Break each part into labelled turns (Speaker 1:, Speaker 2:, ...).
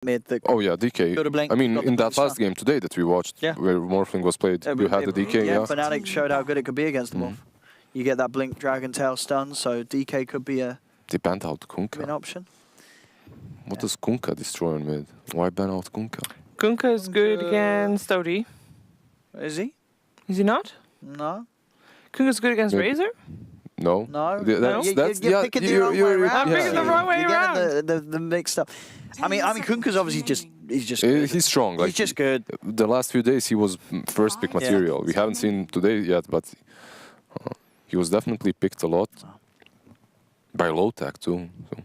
Speaker 1: mid that.
Speaker 2: Oh yeah, DK.
Speaker 1: Blink,
Speaker 2: I mean, in that last game today that we watched, where Morphling was played, you had the DK.
Speaker 1: Yeah, Fnatic showed how good it could be against the Morph. You get that Blink Dragon Tail stun, so DK could be
Speaker 2: They banned out Kunkka.
Speaker 1: An option.
Speaker 2: What does Kunkka destroy on mid? Why ban out Kunkka?
Speaker 3: Kunkka is good against OD.
Speaker 1: Is he?
Speaker 3: Is he not?
Speaker 1: No.
Speaker 3: Kunkka's good against Razor?
Speaker 2: No.
Speaker 1: No.
Speaker 2: You're
Speaker 1: picking the wrong way around.
Speaker 3: I'm picking the wrong way around.
Speaker 1: The mixed up. I mean, Kunkka's obviously he's just
Speaker 2: good. He's strong. Like,
Speaker 1: he's just good.
Speaker 2: The last few days he was first pick material. We haven't seen today yet, but he was definitely picked a lot by LOTAC too. So.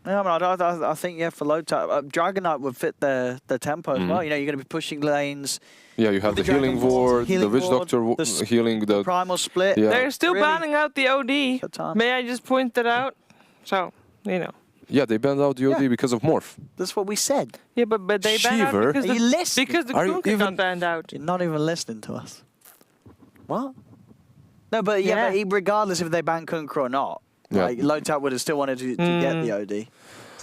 Speaker 1: Yeah, I think for LOTAC, Dragonite would fit the tempo as well. You know, you're going to be pushing lanes.
Speaker 2: Yeah, you have the healing ward, the Witch Doctor healing, the
Speaker 1: primal split.
Speaker 2: Yeah.
Speaker 3: They're still banning out the OD. May I just point that out? So, you know.
Speaker 2: Yeah, they banned out the OD because of Morph.
Speaker 1: That's what we said.
Speaker 3: Yeah, but they banned out because the Kunkka got banned out.
Speaker 1: You're not even listening to us. What? No, but but regardless if they ban Kunkka or not, like LOTAC would have still wanted to get the OD.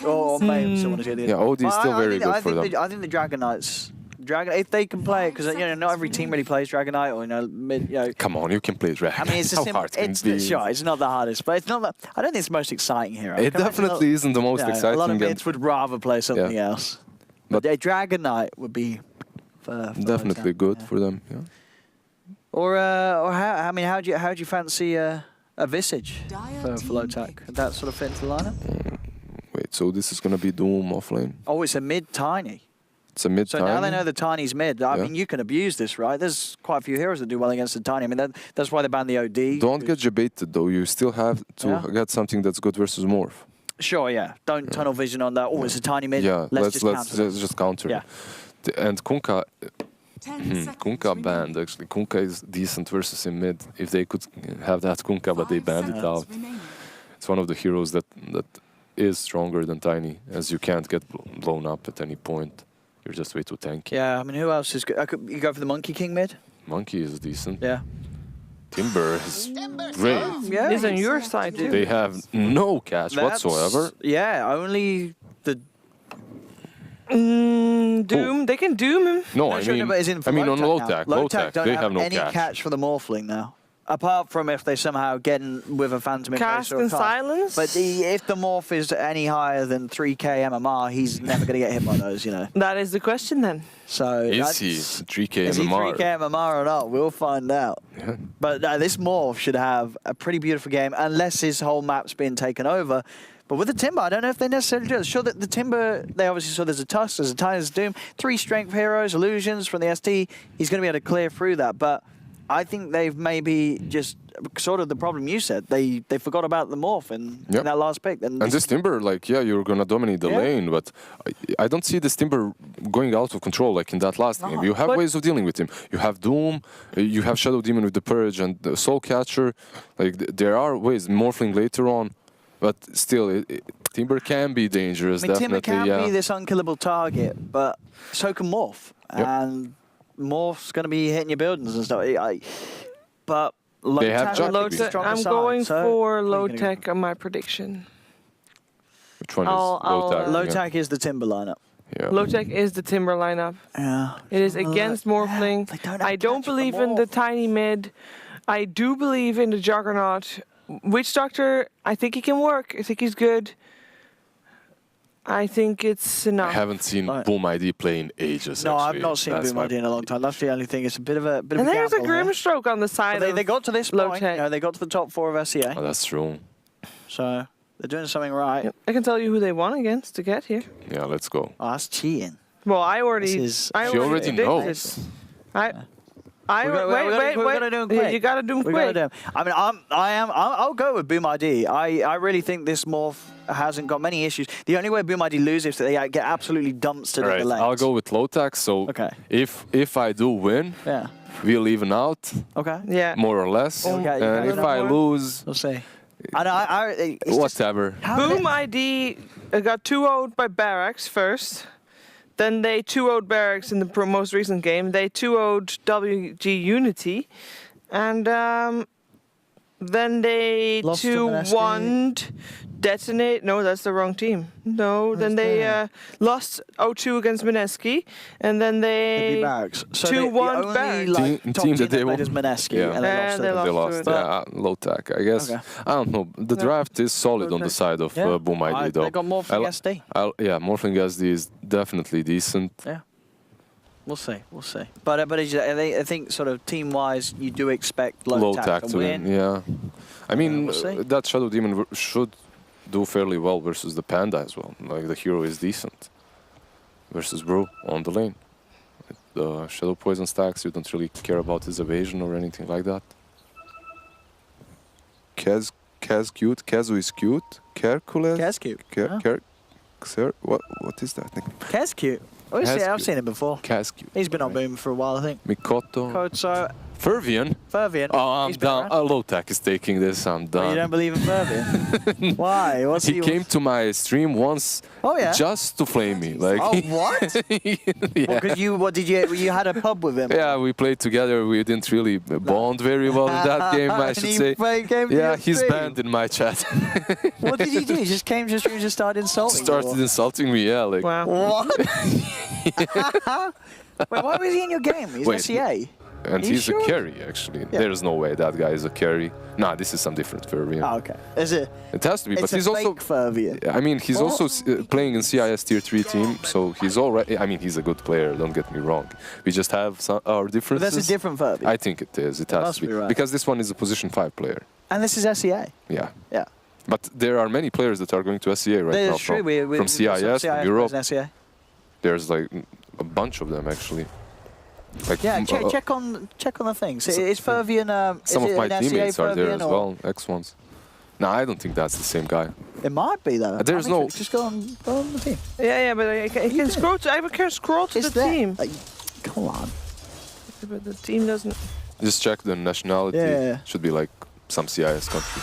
Speaker 1: Or may have still wanted to get the OD.
Speaker 2: Yeah, OD is still very good for them.
Speaker 1: I think the Dragonites... if they can play it, because not every team really plays Dragonite, or mid.
Speaker 2: Come on, you can play Dragonite.
Speaker 1: I mean, it's it's not the hardest, but it's not. I don't think it's the most exciting hero.
Speaker 2: It definitely isn't the most exciting.
Speaker 1: A lot of mids would rather play something else, but a Dragonite would be for
Speaker 2: definitely good for them. Yeah.
Speaker 1: Or how? I mean, how do you fancy a Visage for LOTAC? Would that sort of fit into the lineup?
Speaker 2: Wait, so this is gonna be Doom offlane?
Speaker 1: Oh, it's a mid tiny.
Speaker 2: It's a mid.
Speaker 1: So now they know the tiny's mid. I mean, you can abuse this, right? There's quite a few heroes that do well against the tiny. I mean, that's why they banned the OD.
Speaker 2: Don't get debated though. You still have to get something that's good versus Morph.
Speaker 1: Sure, yeah. Don't tunnel vision on that. Oh, it's a tiny mid.
Speaker 2: Yeah, let's
Speaker 1: just
Speaker 2: counter.
Speaker 1: Yeah.
Speaker 2: And Kunkka. Kunkka banned actually. Kunkka is decent versus in mid. If they could have that Kunkka, but they banned it out. It's one of the heroes that is stronger than Tiny, as you can't get blown up at any point. You're just way too tanky. Yeah,
Speaker 1: I mean, who else is good? You go for the Monkey King mid?
Speaker 2: Monkey is decent.
Speaker 1: Yeah.
Speaker 2: Timber is great.
Speaker 1: Yeah,
Speaker 3: he's on your side too.
Speaker 2: They have no catch whatsoever.
Speaker 1: Yeah, only the...
Speaker 3: Doom. They can Doom him.
Speaker 2: No, I mean on LOTAC.
Speaker 1: LOTAC don't
Speaker 2: have no
Speaker 1: any catch for the Morphling now. Apart from if they somehow get in with a Phantom
Speaker 3: Cast and Silence?
Speaker 1: But if the Morph is any higher than 3k MMR, he's never going to get hit by those, you know.
Speaker 3: That is the question then.
Speaker 1: So
Speaker 2: is he 3k MMR?
Speaker 1: Is he 3k MMR or not? We'll find out.
Speaker 2: Yeah.
Speaker 1: But this Morph should have a pretty beautiful game, unless his whole map's been taken over. But with the Timber, I don't know if they necessarily do it. Sure, that the Timber, they obviously saw there's a Tusk, there's a Titan, there's a Doom, 3 Strength Heroes, Illusions from the ST. He's going to be able to clear through that. But I think they've maybe just sort of the problem you said. They forgot about the Morph in that last pick. And
Speaker 2: this Timber, like, you're going to dominate the lane, but I don't see this Timber going out of control like in that last game. You have ways of dealing with him. You have Doom, you have Shadow Demon with the Purge and the Soul Catcher. Like, there are ways, Morphling later on, but still, Timber can be dangerous,
Speaker 1: Timber can be this unkillable target, but so can Morph. And Morph's going to be hitting your buildings and stuff. But
Speaker 3: LOTAC, I'm going for LOTAC on my prediction.
Speaker 2: Which one is LOTAC?
Speaker 1: LOTAC is the Timber lineup.
Speaker 2: Yeah.
Speaker 3: LOTAC is the Timber lineup.
Speaker 1: Yeah.
Speaker 3: It is against Morphling. I don't believe in the tiny mid. I do believe in the Juggernaut. Witch Doctor, I think he can work. I think he's good. I think it's enough.
Speaker 2: I haven't seen BOOM.ID play in ages.
Speaker 1: No, I've not seen BOOM.ID in a long time. That's the only thing. It's a bit of a
Speaker 3: and there's a Grimstroke on the side.
Speaker 1: They got to this point. You know, they got to the top 4 of SEA.
Speaker 2: Oh, that's true.
Speaker 1: So they're doing something right.
Speaker 3: Yep. I can tell you who they won against to get here.
Speaker 2: Yeah, let's go.
Speaker 1: Oh, that's cheating.
Speaker 3: Well, I already
Speaker 2: knows.
Speaker 1: We're gonna do him quick.
Speaker 3: You gotta do him quick.
Speaker 1: I mean, I'll go with BOOM.ID. I really think this Morph hasn't got many issues. The only way BOOM.ID loses is if they get absolutely dumpstered in the lanes.
Speaker 2: I'll go with LOTAC. So if I do win, we'll even out.
Speaker 1: Okay.
Speaker 3: Yeah.
Speaker 2: More or less.
Speaker 1: Okay,
Speaker 2: and if I lose,
Speaker 1: we'll see.
Speaker 2: Whatever.
Speaker 3: BOOM.ID got 2-0'd by Barracks first. Then they 2-0'd Barracks in the most recent game. They 2-0'd WG Unity. And then they 2-1'd Detonate? No, that's the wrong team. No, then they lost 0-2 against Mineski, and then they 2-1 back.
Speaker 2: Team that they
Speaker 1: played is Mineski,
Speaker 2: Yeah.
Speaker 1: and they lost.
Speaker 2: They lost. Yeah, LOTAC, I guess.
Speaker 1: Okay.
Speaker 2: I don't know. The draft is solid on the side of BOOM.ID, though.
Speaker 1: They got Morphling SD.
Speaker 2: Yeah, Morphling SD is definitely decent.
Speaker 1: Yeah. We'll see. We'll see. But I think sort of team-wise, you do expect LOTAC to win.
Speaker 2: Yeah. I mean,
Speaker 1: we'll see.
Speaker 2: that Shadow Demon should do fairly well versus the Panda as well. Like, the hero is decent versus Brew on the lane. The Shadow Poison stacks, you don't really care about his evasion or anything like that. Kaz cute. Kazu is cute. Hercules.
Speaker 1: Kaz cute.
Speaker 2: Sir, what is that?
Speaker 1: Kaz cute. Oh, I've seen him before.
Speaker 2: Kaz cute.
Speaker 1: He's been on Boom for a while, I think.
Speaker 2: Mikoto.
Speaker 1: Koto.
Speaker 2: Fervian. Oh, I'm down. LOTAC is taking this. I'm done.
Speaker 1: Oh, you don't believe in Fervian? Why? What's
Speaker 2: he came to my stream once.
Speaker 1: Oh yeah.
Speaker 2: Just to flame me. Like.
Speaker 1: Oh what?
Speaker 2: Yeah.
Speaker 1: Because you had a pub with him.
Speaker 2: Yeah, we played together. We didn't really bond very well in that game, I should say. Yeah, he's banned in my chat.
Speaker 1: What did he do? He just came to the stream and just started insulting you?
Speaker 2: Started insulting me, yeah. Like.
Speaker 3: Wow.
Speaker 1: What? Wait, why was he in your game? He's SEA.
Speaker 2: And he's a carry, actually. Yeah. There's no way that guy is a carry. Nah, this is some different Fervian.
Speaker 1: Oh, okay. Is it?
Speaker 2: It has to be, but he's also
Speaker 1: Fervian.
Speaker 2: I mean, he's also playing in CIS Tier 3 team, so he's already. I mean, he's a good player. Don't get me wrong. We just have our differences.
Speaker 1: But that's a different Fervian.
Speaker 2: I think it is. It has to be
Speaker 1: right.
Speaker 2: because this one is a position 5 player.
Speaker 1: And this is SEA.
Speaker 2: Yeah.
Speaker 1: Yeah.
Speaker 2: But there are many players that are going to SEA right now from CIS, from Europe.
Speaker 1: SEA.
Speaker 2: There's like a bunch of them actually. Like
Speaker 1: yeah, check on the things. Is Fervian?
Speaker 2: Some of my teammates are there as
Speaker 1: or?
Speaker 2: well, X1s. No, I don't think that's the same guy.
Speaker 1: It might be though.
Speaker 2: There's no.
Speaker 1: Just go on the team.
Speaker 3: Yeah, but I can scroll to. I can scroll to the team.
Speaker 1: Come on.
Speaker 3: But the team doesn't.
Speaker 2: Just check the nationality.
Speaker 1: Yeah.
Speaker 2: Should be like some CIS country.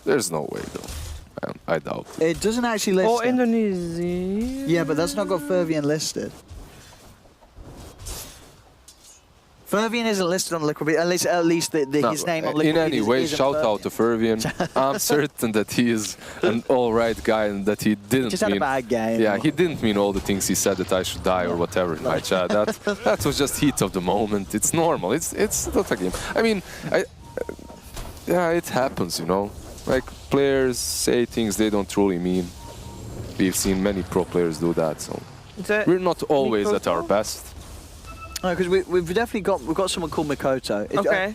Speaker 2: There's no way though. I doubt.
Speaker 1: It doesn't actually list.
Speaker 3: Oh, Indonesia.
Speaker 1: Yeah, but that's not got Fervian listed. Fervian isn't listed on Liquid Beat, at least his name on Liquid Beat.
Speaker 2: In any way, shout out to Fervian. I'm certain that he is an alright guy and that he didn't
Speaker 1: just had a bad game.
Speaker 2: Yeah, he didn't mean all the things he said that I should die or whatever in my chat. That was just heat of the moment. It's normal. It's not a game. I mean, yeah, it happens, you know. Like players say things they don't truly mean. We've seen many pro players do that, so we're not always at our best.
Speaker 1: No, because we've definitely got someone called Mikoto.
Speaker 3: Okay.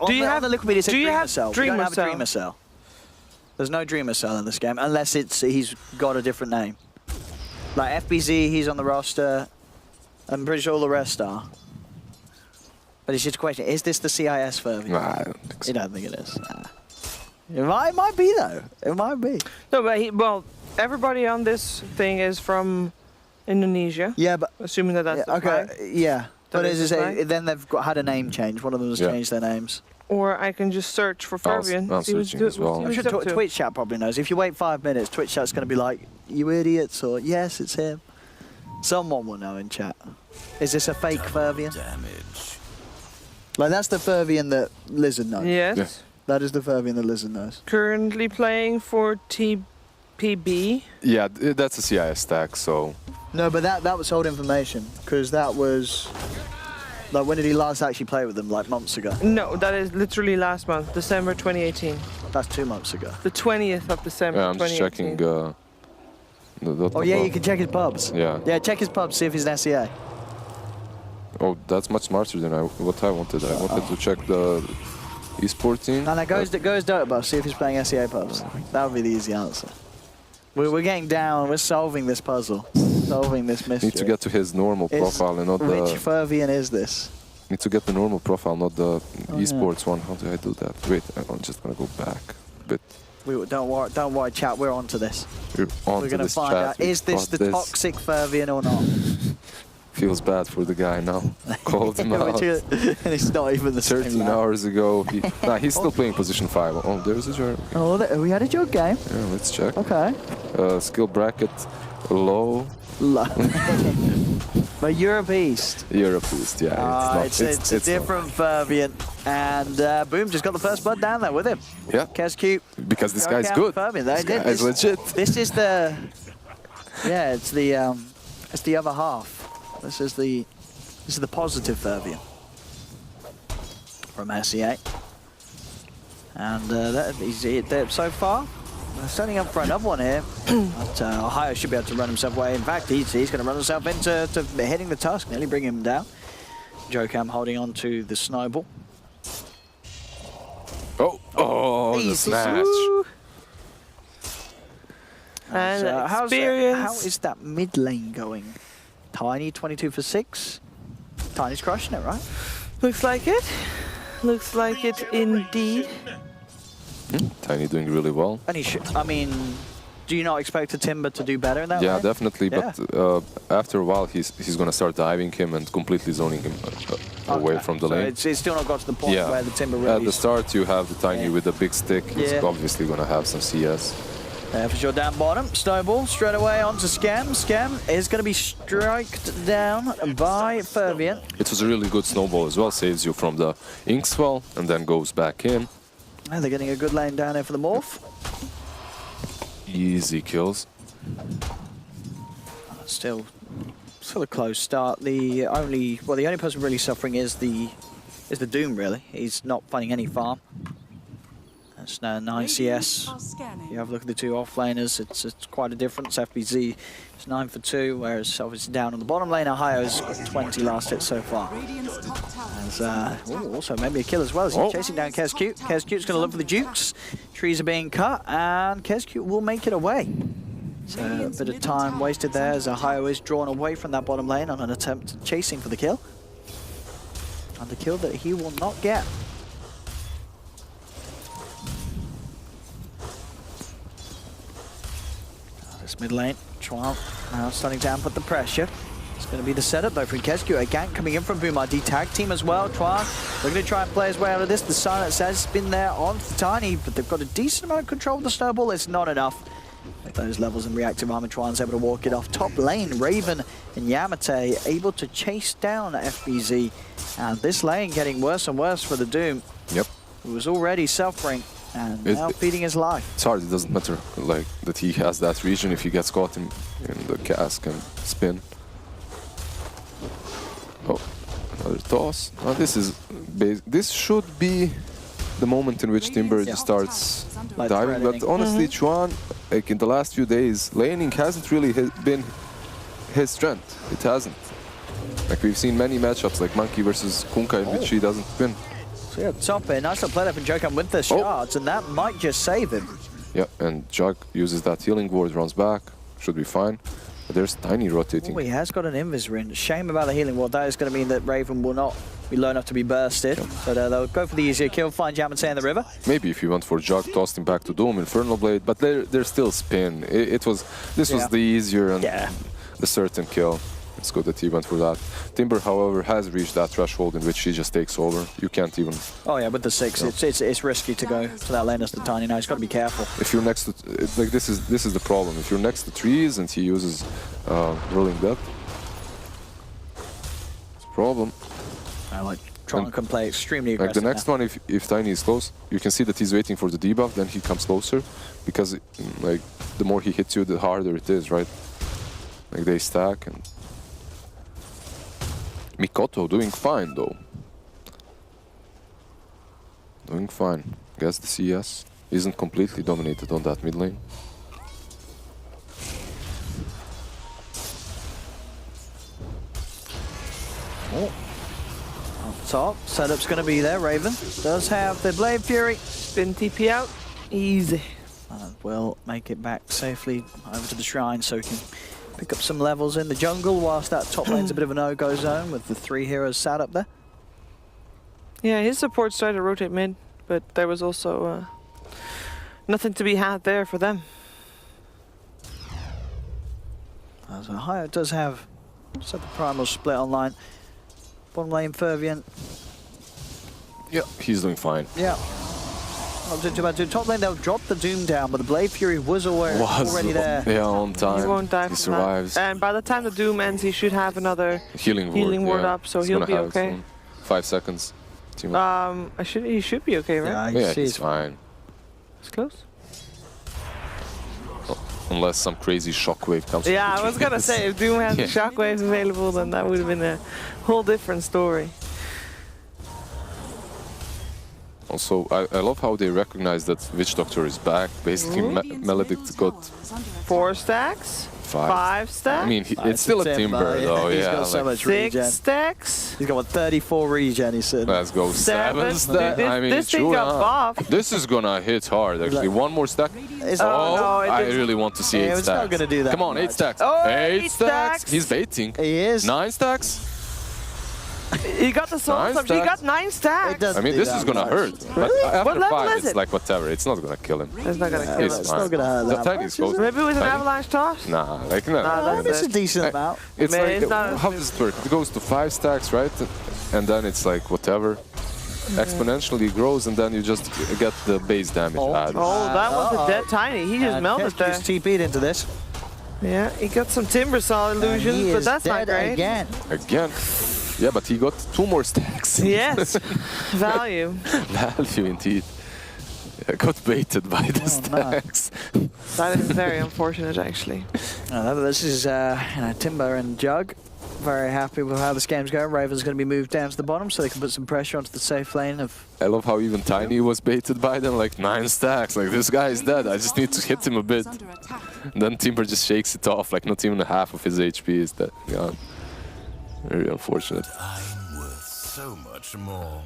Speaker 1: Do you have the Liquid Beat? It says Dreamer Cell.
Speaker 3: Dreamer
Speaker 1: We don't have a
Speaker 3: Cell.
Speaker 1: Dreamer Cell. There's no Dreamer Cell in this game unless he's got a different name. Like FBZ, he's on the roster. I'm pretty sure all the rest are. But it's just a question: is this the CIS Fervian?
Speaker 2: Nah, I don't think so.
Speaker 1: You don't think it is? Nah. It might be though. It might be.
Speaker 3: No, but everybody on this thing is from Indonesia.
Speaker 1: Yeah, but
Speaker 3: assuming that's the
Speaker 1: okay.
Speaker 3: flag.
Speaker 1: Yeah, but
Speaker 3: is
Speaker 1: then they've had a name change. One of them has changed their names.
Speaker 3: Or I can just search for Fervian.
Speaker 2: I'm searching as well.
Speaker 1: I'm sure Twitch chat probably knows. If you wait 5 minutes, Twitch chat's going to be like, "You idiots," or "Yes, it's him." Someone will know in chat. Is this a fake Fervian? Like that's the Fervian that Lizard knows.
Speaker 3: Yes.
Speaker 2: Yeah.
Speaker 1: That is the Fervian that Lizard knows.
Speaker 3: Currently playing for TPB.
Speaker 2: Yeah, that's a CIS stack, so.
Speaker 1: No, but that was old information because that was like when did he last actually play with them? Like months ago.
Speaker 3: No, that is literally last month, December 2018.
Speaker 1: That's 2 months ago.
Speaker 3: The 20th of December.
Speaker 2: Yeah, I'm just checking.
Speaker 1: Oh yeah, you can check his pubs.
Speaker 2: Yeah.
Speaker 1: Yeah, check his pubs. See if he's an SEA.
Speaker 2: Oh, that's much smarter than what I wanted. I wanted to check the eSport team.
Speaker 1: No, goes Dota Buff. See if he's playing SEA pubs. That would be the easy answer. We're getting down. We're solving this puzzle. Solving this mystery.
Speaker 2: Need to get to his normal profile and not
Speaker 1: which Fervian is this?
Speaker 2: Need to get the normal profile, not the esports one. How do I do that? Wait, I'm just gonna go back a bit.
Speaker 1: Don't worry, chat. We're on to this.
Speaker 2: We're
Speaker 1: gonna find out. Is this the toxic Fervian or not?
Speaker 2: Feels bad for the guy now. Called him out.
Speaker 1: And it's not even the
Speaker 2: 13
Speaker 1: same
Speaker 2: hours ago. He's still playing position 5. Oh, there's a jug.
Speaker 1: Oh, we had a jug game.
Speaker 2: Yeah, let's check.
Speaker 1: Okay.
Speaker 2: Skill bracket. Low.
Speaker 1: But Europe East.
Speaker 2: Europe East, yeah.
Speaker 1: It's a different Fervian. And Boom just got the first blood down there with him.
Speaker 2: Yeah.
Speaker 1: KSQ.
Speaker 2: Because this guy's good. This guy's legit.
Speaker 1: This is the... Yeah, it's the other half. This is the positive Fervian from SEA. And he's hit there so far. Setting up for another one here. But Ohio should be able to run himself away. In fact, he's going to run himself into hitting the tusk, nearly bringing him down. Jokam holding on to the snowball.
Speaker 2: Oh, the snatch.
Speaker 3: And
Speaker 1: how
Speaker 3: experience.
Speaker 1: is that mid lane going? Tiny 22 for 6. Tiny's crushing it, right?
Speaker 3: Looks like it. Looks like it indeed.
Speaker 2: Tiny doing really well.
Speaker 1: And he should. I mean, do you not expect a Timber to do better in that
Speaker 2: Yeah,
Speaker 1: lane?
Speaker 2: definitely.
Speaker 1: Yeah.
Speaker 2: But after a while, he's going to start diving him and completely zoning him away from the lane.
Speaker 1: It's still not got to the point where the Timber really...
Speaker 2: At the start, you have the Tiny with the big stick. He's obviously going to have some CS.
Speaker 1: For sure, down bottom. Snowball straight away onto Scam. Scam is going to be striked down by Fervian.
Speaker 2: It was a really good snowball as well. Saves you from the ink swell and then goes back in.
Speaker 1: They're getting a good lane down here for the Morph.
Speaker 2: Easy kills.
Speaker 1: Still a close start. The only person really suffering is the Doom, really. He's not finding any farm. That's now 9 CS. You have a look at the two offlaners, it's quite a difference. FBZ is 9 for 2, whereas obviously down on the bottom lane, Ohio's got 20 last hit so far. As, also maybe a kill as well as he's chasing down KSQ. KSQ's going to look for the Dukes. Trees are being cut, and KSQ will make it away. So a bit of time wasted there as Ohio is drawn away from that bottom lane on an attempt chasing for the kill. And the kill that he will not get. Mid lane, Chuan now starting to put the pressure. It's going to be the setup though from KSQ. A gank coming in from BOOM.ID, tag team as well. Chuan looking to try and play his way out of this. The silence has been there on Tiny, but they've got a decent amount of control of the snowball. It's not enough. At those levels in reactive armor, Chuan's able to walk it off. Top lane, Raven and Yamate able to chase down FBZ. And this lane getting worse and worse for the Doom.
Speaker 2: Yep.
Speaker 1: Who was already suffering. And now feeding his life.
Speaker 2: It's hard, it doesn't matter like that he has that region if he gets caught in the cask and spin. Oh, another toss. Now this should be the moment in which Timber just starts diving, but honestly Chuan, like in the last few days, laning hasn't really been his strength. It hasn't. Like we've seen many matchups like Monkey versus Kunkka in which he doesn't win.
Speaker 1: So yeah, top in. Nice little play there from Jokam with the shards, and that might just save him.
Speaker 2: Yeah, and Jug uses that healing ward, runs back. Should be fine. But there's Tiny rotating.
Speaker 1: Oh, he has got an Invis ring. Shame about the healing ward. That is going to mean that Raven will not be low enough to be bursted. Yeah. But they'll go for the easier kill, find Yamate in the river.
Speaker 2: Maybe if you went for Jug, tossed him back to Doom, Infernal Blade, but they're still spin. This was the easier and the certain kill. It's good that he went for that. Timber, however, has reached that threshold in which he just takes over. You can't even...
Speaker 1: Oh yeah, with the 6, it's risky to go to that lane as the Tiny now. He's got to be careful.
Speaker 2: If you're next to... like this is the problem. If you're next to trees and he uses Rolling Death, it's a problem.
Speaker 1: Tron can play extremely aggressive.
Speaker 2: Like the next one, if Tiny is close, you can see that he's waiting for the debuff, then he comes closer. Because like the more he hits you, the harder it is, right? Like they stack and... Mikoto doing fine though. Doing fine. Guess the CS isn't completely dominated on that mid lane.
Speaker 1: Oh. Up top, setup's going to be there. Raven does have the Blade Fury.
Speaker 3: Spin TP out. Easy.
Speaker 1: Will make it back safely over to the shrine so he can pick up some levels in the jungle whilst that top lane's a bit of a no-go zone with the 3 heroes sat up there.
Speaker 3: Yeah, his support started to rotate mid, but there was also nothing to be had there for them.
Speaker 1: So Ohio does have the primal split online. Bottom lane Fervian.
Speaker 2: Yeah, he's doing fine.
Speaker 1: Yeah. Not doing too bad. Top lane, they'll drop the Doom down, but the Blade Fury was already there.
Speaker 2: Yeah, on time.
Speaker 3: He won't die
Speaker 2: He
Speaker 3: from
Speaker 2: survives.
Speaker 3: that. And by the time the Doom ends, he should have another
Speaker 2: Healing ward
Speaker 3: up, so
Speaker 2: He's
Speaker 3: he'll
Speaker 2: gonna
Speaker 3: be
Speaker 2: have it
Speaker 3: okay.
Speaker 2: soon. 5 seconds. Team
Speaker 3: He should be okay, right?
Speaker 1: Yeah,
Speaker 2: he's fine.
Speaker 3: It's close.
Speaker 2: Unless some crazy shockwave comes.
Speaker 3: Yeah, I was gonna say, if Doom had
Speaker 2: Yeah.
Speaker 3: shockwaves available, then that would have been a whole different story.
Speaker 2: Also, I love how they recognize that Witch Doctor is back. Basically, Maledict got
Speaker 3: 4 stacks? 5 stacks?
Speaker 2: I mean, it's still a Timber, though.
Speaker 1: He's
Speaker 2: Yeah,
Speaker 1: got so much
Speaker 3: 6
Speaker 1: regen.
Speaker 3: stacks?
Speaker 1: He's got what, 34 regen, he said.
Speaker 2: let's go 7 stacks.
Speaker 3: This-
Speaker 2: I mean,
Speaker 3: this thing
Speaker 2: true,
Speaker 3: got buffed.
Speaker 2: This is gonna hit hard, actually. One more stack.
Speaker 1: It's
Speaker 3: Oh,
Speaker 1: not-
Speaker 3: no, it
Speaker 2: I
Speaker 3: didn't.
Speaker 2: really want to see
Speaker 1: Yeah,
Speaker 2: 8
Speaker 1: it's not
Speaker 2: stacks.
Speaker 1: gonna do that
Speaker 2: Come on, 8
Speaker 1: much.
Speaker 2: stacks.
Speaker 3: Oh,
Speaker 2: 8
Speaker 3: 8
Speaker 2: stacks.
Speaker 3: stacks.
Speaker 2: He's baiting.
Speaker 1: He is.
Speaker 2: 9 stacks.
Speaker 3: He got the soul
Speaker 2: Nine
Speaker 3: subs. He got
Speaker 2: stacks.
Speaker 3: 9
Speaker 1: It
Speaker 3: stacks.
Speaker 1: doesn't
Speaker 2: I mean,
Speaker 1: do
Speaker 2: this
Speaker 1: that
Speaker 2: is gonna
Speaker 1: much.
Speaker 2: hurt. But
Speaker 3: Really?
Speaker 2: after
Speaker 3: What level
Speaker 2: 5,
Speaker 3: is
Speaker 2: it's
Speaker 3: it?
Speaker 2: like whatever. It's not gonna kill him.
Speaker 3: It's not gonna kill
Speaker 2: It's
Speaker 3: us.
Speaker 1: It's
Speaker 2: fine.
Speaker 1: not gonna hurt
Speaker 2: The
Speaker 1: that
Speaker 2: tiny
Speaker 1: much,
Speaker 2: goes.
Speaker 1: is it?
Speaker 3: Maybe with an
Speaker 2: Tiny?
Speaker 3: avalanche toss?
Speaker 2: Nah, like no.
Speaker 3: Nah,
Speaker 1: Oh, it's a
Speaker 3: it.
Speaker 1: decent amount.
Speaker 2: It's
Speaker 3: Man,
Speaker 2: like,
Speaker 3: it's not-
Speaker 2: how does it work? It goes to 5 stacks, right? And then it's like whatever. Exponentially grows, and then you just get the base damage added.
Speaker 3: Oh, that was a dead tiny. He just melted there.
Speaker 1: He's TP'd into this.
Speaker 3: Yeah, he got some Timber Saw
Speaker 1: And
Speaker 3: illusions,
Speaker 1: he
Speaker 3: but
Speaker 1: is
Speaker 3: that's not
Speaker 1: dead
Speaker 3: great.
Speaker 1: again.
Speaker 2: Again. Yeah, but he got 2 more stacks.
Speaker 3: Yes, value.
Speaker 2: Value indeed. Yeah, got baited by the
Speaker 1: no.
Speaker 2: stacks.
Speaker 3: That is very unfortunate, actually.
Speaker 1: This is Timber and Jug. Very happy with how this game's going. Raven's going to be moved down to the bottom so they can put some pressure onto the safe lane of...
Speaker 2: I love how even Tiny was baited by them, like 9 stacks. Like, this guy is dead, I just need to hit him a bit. And then Timber just shakes it off, like not even half of his HP is dead. Gone. Very unfortunate.
Speaker 4: I'm worth so much more.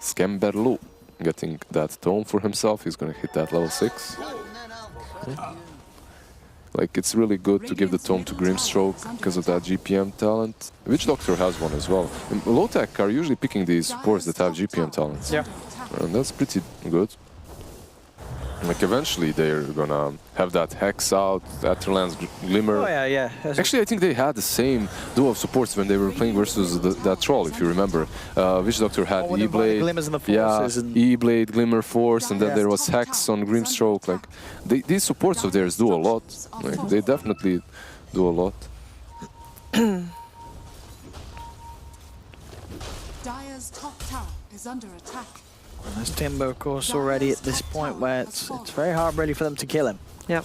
Speaker 2: Scamberlu getting that tome for himself. He's gonna hit that level 6. Yeah. Like, it's really good to give the tome to Grimstroke because of that GPM talent. Witch Doctor has one as well. And LOTAC are usually picking these supports that have GPM talents.
Speaker 1: Yeah.
Speaker 2: And that's pretty good. Like, eventually they're gonna have that Hex out, Atterland's Glimmer.
Speaker 1: Oh, yeah.
Speaker 2: Actually, I think they had the same duo of supports when they were playing versus that troll, if you remember. Witch Doctor had
Speaker 1: when they brought the
Speaker 2: E-Blade,
Speaker 1: Glimmers and the Forces and-
Speaker 2: E-Blade, Glimmer Force, and then there was Hex on Grimstroke. Like, these supports of theirs do a lot. Like, they definitely do a lot.
Speaker 5: Dire's top tower is under attack.
Speaker 1: There's Timber, of course, already at this point where it's very hard really for them to kill him.
Speaker 3: Yep.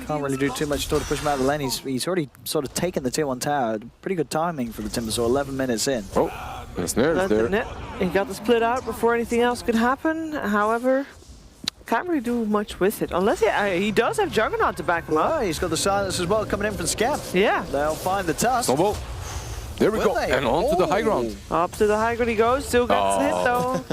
Speaker 1: Can't really do too much to push him out of the lane. He's already sort of taken the tier 1 tower. Pretty good timing for the Timber, so 11 minutes in.
Speaker 2: Oh, the snares
Speaker 3: That's
Speaker 2: there.
Speaker 3: it. He got the split out before anything else could happen. However, can't really do much with it. Unless he does have Juggernaut to back him
Speaker 1: Oh,
Speaker 3: up.
Speaker 1: he's got the silence as well coming in from Scam.
Speaker 3: Yeah.
Speaker 1: They'll find the tusk.
Speaker 2: Snowball. There we
Speaker 1: Will
Speaker 2: go.
Speaker 1: they?
Speaker 2: And on to the high ground.
Speaker 3: Up to the high ground he goes. Still gets hit though.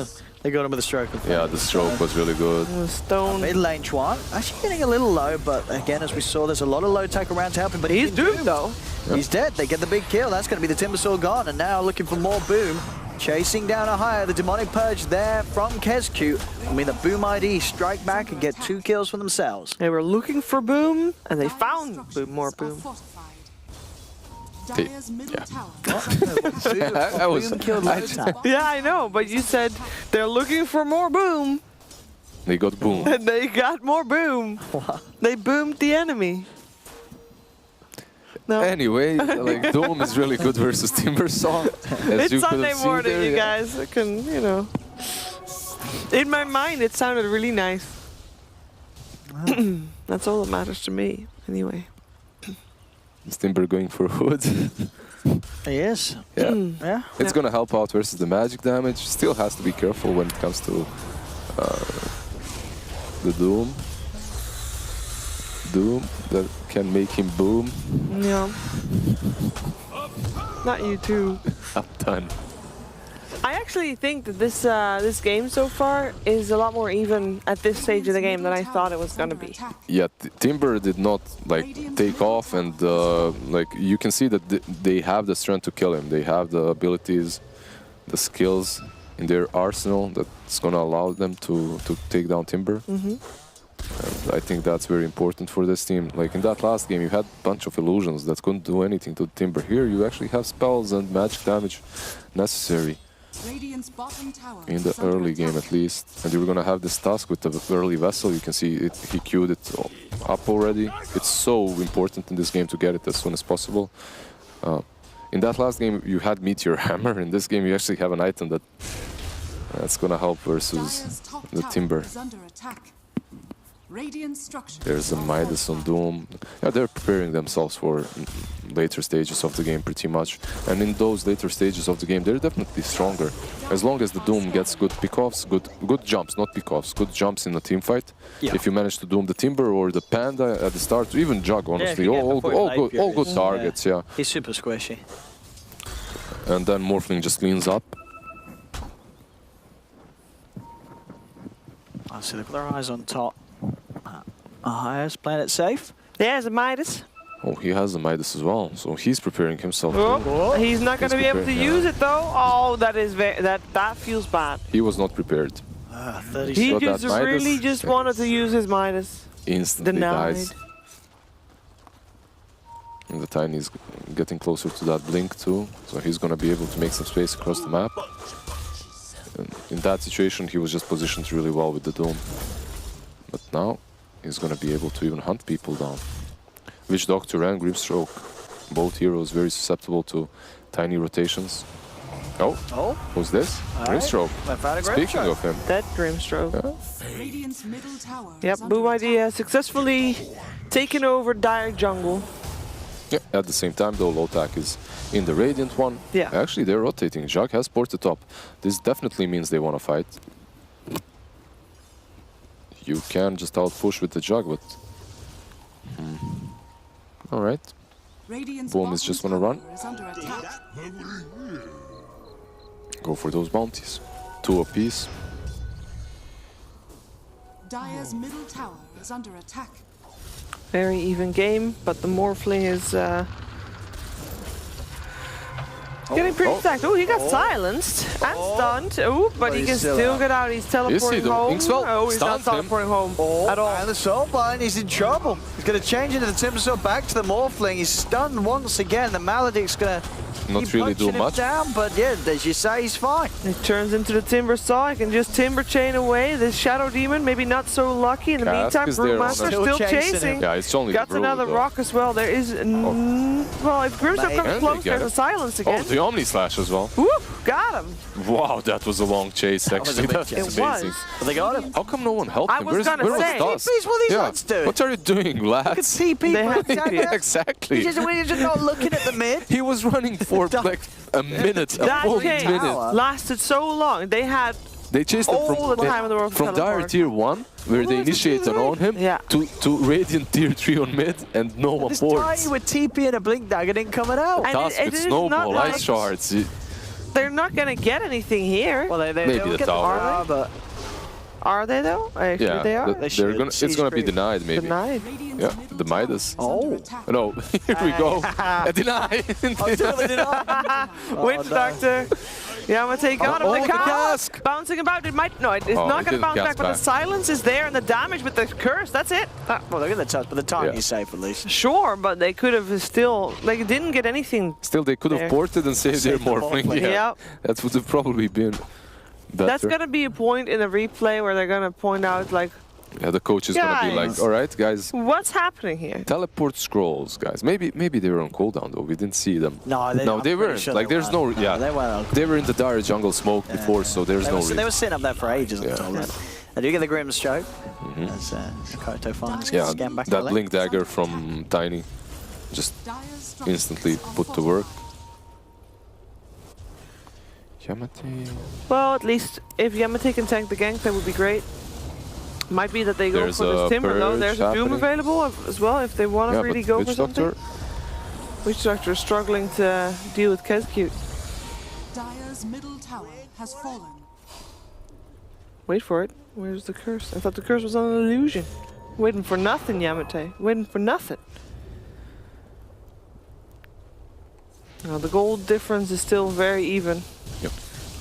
Speaker 1: They got him with a stroke.
Speaker 2: Yeah, the stroke was really good.
Speaker 3: Stone.
Speaker 1: Mid lane Chuan. Actually getting a little low, but again, as we saw, there's a lot of low tech around to help him. But
Speaker 3: He's doomed though.
Speaker 1: He's dead. They get the big kill. That's going to be the Timber Saw gone. And now looking for more Boom. Chasing down a higher. The Demonic Purge there from Kescute. I mean, the BOOM.ID strike back and get 2 kills for themselves.
Speaker 3: They were looking for Boom, and they found more Boom.
Speaker 5: Dire's middle
Speaker 2: Yeah.
Speaker 5: tower.
Speaker 2: I was-
Speaker 1: Boom killed low tech.
Speaker 3: Yeah, I know, but you said they're looking for more Boom,
Speaker 2: They got boom.
Speaker 3: and they got more Boom. They boomed the enemy. No.
Speaker 2: Anyway, like, Dome is really good versus Timbersaw.
Speaker 3: It's Sunday morning, you guys. I can, you know. In my mind, it sounded really nice. That's all that matters to me, anyway.
Speaker 2: Is Timber going for Hood?
Speaker 1: He is.
Speaker 2: Yeah.
Speaker 1: Yeah.
Speaker 2: It's gonna help out versus the magic damage. Still has to be careful when it comes to the Doom. Doom that can make him boom.
Speaker 3: Yeah. Not you too.
Speaker 2: Updone.
Speaker 3: I actually think that this game so far is a lot more even at this stage of the game than I thought it was gonna be.
Speaker 2: Yeah, Timber did not like take off, and like you can see that they have the strength to kill him. They have the abilities, the skills in their arsenal that's gonna allow them to take down Timber. And I think that's very important for this team. Like in that last game, you had a bunch of illusions that couldn't do anything to Timber. Here, you actually have spells and magic damage necessary.
Speaker 5: Radiant's bottom tower
Speaker 2: in the
Speaker 5: is under
Speaker 2: early game
Speaker 5: attack.
Speaker 2: at least. And you're gonna have this task with the early vessel. You can see it, he queued it up already. It's so important in this game to get it as soon as possible. In that last game you had Meteor Hammer. In this game you actually have an item that's gonna help versus
Speaker 5: Dire's top
Speaker 2: the
Speaker 5: tower
Speaker 2: Timber.
Speaker 5: is under attack. Radiant structures
Speaker 2: There's a
Speaker 5: are
Speaker 2: Midas on
Speaker 5: fortified.
Speaker 2: Doom. Yeah, they're preparing themselves for later stages of the game pretty much. And in those later stages of the game, they're definitely stronger. As long as the Doom gets good pickoffs, good jumps, not pickoffs, good jumps in a team fight.
Speaker 1: Yeah.
Speaker 2: If you manage to Doom the Timber or the Panda at the start, or even Jug, honestly,
Speaker 1: you get
Speaker 2: all
Speaker 1: before
Speaker 2: good,
Speaker 1: late
Speaker 2: all good
Speaker 1: periods.
Speaker 2: targets, yeah.
Speaker 1: He's super squishy.
Speaker 2: And then Morphling just leans up.
Speaker 1: I see they've got their eyes on top. Highest playing it safe.
Speaker 3: There's a Midas.
Speaker 2: Oh, he has the Midas as well, so he's preparing himself.
Speaker 3: Oh, he's not going to
Speaker 2: He's
Speaker 3: be able to
Speaker 2: prepared, yeah.
Speaker 3: use it though. Oh, that is that feels bad.
Speaker 2: He was not prepared.
Speaker 1: 30
Speaker 3: He
Speaker 2: got that
Speaker 3: just
Speaker 2: Midas.
Speaker 3: really just wanted to use his Midas.
Speaker 2: Instantly
Speaker 3: Denied.
Speaker 2: dies. And the Tiny is getting closer to that blink too, so he's gonna be able to make some space across the map. And in that situation, he was just positioned really well with the Doom. But now, he's gonna be able to even hunt people down. Witch Doctor and Grimstroke, both heroes very susceptible to tiny rotations. Oh,
Speaker 1: Oh,
Speaker 2: who's this?
Speaker 1: all right.
Speaker 2: Grimstroke.
Speaker 1: I've had a great
Speaker 2: Speaking
Speaker 1: show.
Speaker 2: of him,
Speaker 3: That Dreamstroke.
Speaker 5: Radiant's middle tower
Speaker 3: Yep,
Speaker 5: is under
Speaker 3: BOOM.ID
Speaker 5: attack.
Speaker 3: has successfully taken over Dire Jungle.
Speaker 2: yeah, at the same time though, LOTAC is in the Radiant one.
Speaker 3: Yeah.
Speaker 2: Actually, they're rotating. Jug has ported top. This definitely means they want to fight. You can just out-push with the Jug, but... Alright.
Speaker 5: Radiant's
Speaker 2: Boom is
Speaker 5: bottom
Speaker 2: just gonna
Speaker 5: tower
Speaker 2: run.
Speaker 5: is under attack.
Speaker 2: Go for those bounties. 2 apiece.
Speaker 5: Dire's middle tower is under attack.
Speaker 3: Very even game, but the Morphling is getting pretty stacked. Oh, he got silenced and stunned. Oh, but he
Speaker 1: he's
Speaker 3: can
Speaker 1: still
Speaker 3: still
Speaker 1: out.
Speaker 3: get out. He's teleporting
Speaker 2: though?
Speaker 3: home.
Speaker 2: Inkswell
Speaker 3: Oh, he's not
Speaker 2: stunned him.
Speaker 3: teleporting home at all.
Speaker 1: And the Soul Bind, he's in trouble. He's going to change into the Timber Sword back to the Morphling. He's stunned once again. The Maledict's going to
Speaker 2: Not
Speaker 1: keep
Speaker 2: really do
Speaker 1: punching him
Speaker 2: much.
Speaker 1: down, but yeah, as you say, he's fine.
Speaker 3: It turns into the Timber Saw. He can just Timber Chain away. This Shadow Demon, maybe not so lucky. In the
Speaker 2: Cask
Speaker 3: meantime,
Speaker 2: is there on
Speaker 3: Brewmaster
Speaker 2: it.
Speaker 3: still
Speaker 1: Still chasing
Speaker 3: chasing.
Speaker 1: him.
Speaker 2: Yeah, it's only
Speaker 3: Got
Speaker 2: the Brew,
Speaker 3: another
Speaker 2: though.
Speaker 3: rock as well. There is... well, if Grimstone
Speaker 1: Maybe.
Speaker 3: comes
Speaker 2: And
Speaker 3: close,
Speaker 2: they get
Speaker 3: there's a
Speaker 2: him.
Speaker 3: silence
Speaker 2: Oh,
Speaker 3: again.
Speaker 2: the Omni Slash as well.
Speaker 3: Woo, got him.
Speaker 2: Wow, that was a long chase,
Speaker 1: was a
Speaker 2: actually.
Speaker 1: big
Speaker 2: That's
Speaker 1: chase.
Speaker 3: It
Speaker 2: amazing.
Speaker 3: was.
Speaker 1: But they got him.
Speaker 2: How come no one helped
Speaker 3: I
Speaker 2: him?
Speaker 3: was
Speaker 2: Where's,
Speaker 3: gonna
Speaker 2: where
Speaker 3: say.
Speaker 2: was
Speaker 1: Please, what are these
Speaker 2: yeah.
Speaker 1: lads doing?
Speaker 2: What are you doing,
Speaker 1: Look at
Speaker 2: lads?
Speaker 1: TP.
Speaker 3: They have to be.
Speaker 2: Yeah, exactly.
Speaker 1: We're just not looking at the mid.
Speaker 2: He was running for like a minute, a
Speaker 3: That
Speaker 2: full
Speaker 3: chase
Speaker 2: minute.
Speaker 3: lasted so long. They had
Speaker 2: They chased him
Speaker 3: all
Speaker 2: from
Speaker 3: the time in the world to
Speaker 2: from Dire
Speaker 3: teleport.
Speaker 2: Tier 1, where they initiate on him,
Speaker 3: Yeah.
Speaker 2: to Radiant Tier 3 on mid, and no one
Speaker 1: This
Speaker 2: ports.
Speaker 1: Tiny with TP and a Blink Dagger didn't coming out.
Speaker 3: And
Speaker 2: Task
Speaker 3: it
Speaker 2: with
Speaker 3: is
Speaker 2: Snowball,
Speaker 3: not like-
Speaker 2: Ice Shards.
Speaker 3: They're not going to get anything here.
Speaker 1: Well, they
Speaker 2: Maybe
Speaker 1: they'll
Speaker 2: the
Speaker 1: get
Speaker 2: tower.
Speaker 1: tower, but
Speaker 3: Are they though? Actually,
Speaker 2: Yeah,
Speaker 3: they are.
Speaker 2: th-
Speaker 1: They
Speaker 2: they're
Speaker 1: should.
Speaker 2: gonna. It's gonna be
Speaker 1: Siege
Speaker 2: denied, maybe.
Speaker 3: Denied.
Speaker 5: Radiant's
Speaker 2: Yeah,
Speaker 5: middle
Speaker 2: the
Speaker 5: tower
Speaker 2: Midas.
Speaker 5: is under
Speaker 1: Oh.
Speaker 5: attack.
Speaker 2: No, here we go. Denied.
Speaker 3: Witch Doctor. Yamate got him.
Speaker 2: Oh,
Speaker 3: the
Speaker 2: the
Speaker 3: cask.
Speaker 2: cask.
Speaker 3: Bouncing about. It might. No, it's
Speaker 2: Oh,
Speaker 3: not
Speaker 2: it
Speaker 3: going to
Speaker 2: didn't
Speaker 3: bounce
Speaker 2: cast
Speaker 3: back, but the
Speaker 2: back.
Speaker 3: silence is there and the damage with the curse. That's it.
Speaker 1: well, look at the touch, but the time
Speaker 2: Yeah.
Speaker 1: is safe at least.
Speaker 3: Sure, but they could have still. They didn't get anything.
Speaker 2: Still, they could have
Speaker 3: There.
Speaker 2: ported and saved their
Speaker 1: Saved the
Speaker 2: Morphling.
Speaker 1: Morphling.
Speaker 2: Yeah,
Speaker 3: Yep.
Speaker 2: that would have probably been better.
Speaker 3: That's going to be a point in the replay where they're going to point out, like,
Speaker 2: Yeah, the coach is gonna be like,
Speaker 3: Guys.
Speaker 2: all right, guys,
Speaker 3: what's happening here?
Speaker 2: teleport scrolls, guys. Maybe they were on cooldown though. We didn't see them.
Speaker 1: No,
Speaker 2: No,
Speaker 1: I'm
Speaker 2: they
Speaker 1: pretty
Speaker 2: weren't.
Speaker 1: sure
Speaker 2: Like,
Speaker 1: they
Speaker 2: there's no.
Speaker 1: weren't.
Speaker 2: Yeah,
Speaker 1: they weren't.
Speaker 2: they were in the dire jungle smoke before, so there's
Speaker 1: They
Speaker 2: no
Speaker 1: were,
Speaker 2: reason.
Speaker 1: they were sitting up there for ages
Speaker 2: Yeah.
Speaker 1: until then. They do get the Grim Stroke. As Koto finds
Speaker 2: Yeah,
Speaker 1: scan back
Speaker 2: that
Speaker 1: to
Speaker 2: blink dagger from Tiny, just
Speaker 5: Dire's structures
Speaker 2: instantly
Speaker 5: are
Speaker 2: put to work. Yamate.
Speaker 3: Well, at least if Yamate can tank the gank, that would be great. Might be that they go
Speaker 2: There's
Speaker 3: for
Speaker 2: a
Speaker 3: this Timber though.
Speaker 2: purge
Speaker 3: There's a Doom
Speaker 2: happening.
Speaker 3: available as well if they want to
Speaker 2: Yeah,
Speaker 3: really
Speaker 2: but
Speaker 3: go
Speaker 2: Witch
Speaker 3: for something.
Speaker 2: Doctor.
Speaker 3: Witch Doctor is struggling to deal with Kezcute.
Speaker 5: Dire's middle tower has fallen.
Speaker 3: Wait for it. Where's the curse? I thought the curse was an illusion. Waiting for nothing, Yamate. Waiting for nothing. Now the gold difference is still very even.
Speaker 2: Yep.